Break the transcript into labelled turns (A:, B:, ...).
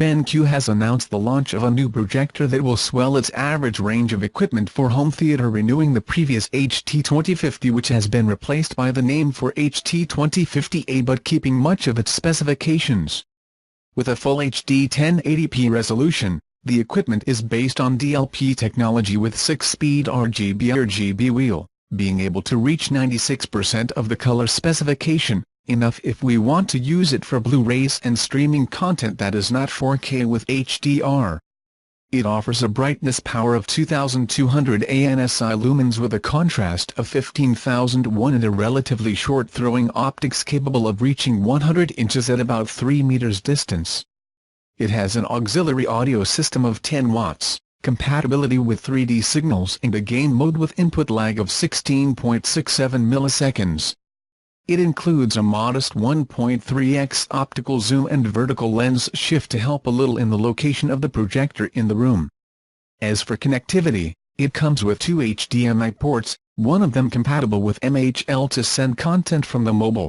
A: BenQ has announced the launch of a new projector that will swell its average range of equipment for home theater, renewing the previous HT2050, which has been replaced by the name for HT2050A, but keeping much of its specifications. With a full HD 1080p resolution, the equipment is based on DLP technology with 6-speed RGBRGB wheel, being able to reach 96% of the color specification, enough if we want to use it for Blu-rays and streaming content that is not 4K with HDR. It offers a brightness power of 2200 ANSI lumens with a contrast of 15001 and a relatively short-throwing optics capable of reaching 100 inches at about 3 meters distance. It has an auxiliary audio system of 10 watts, compatibility with 3D signals, and a game mode with input lag of 16.67 milliseconds. It includes a modest 1.3x optical zoom and vertical lens shift to help a little in the location of the projector in the room. As for connectivity, it comes with 2 HDMI ports, one of them compatible with MHL to send content from the mobile,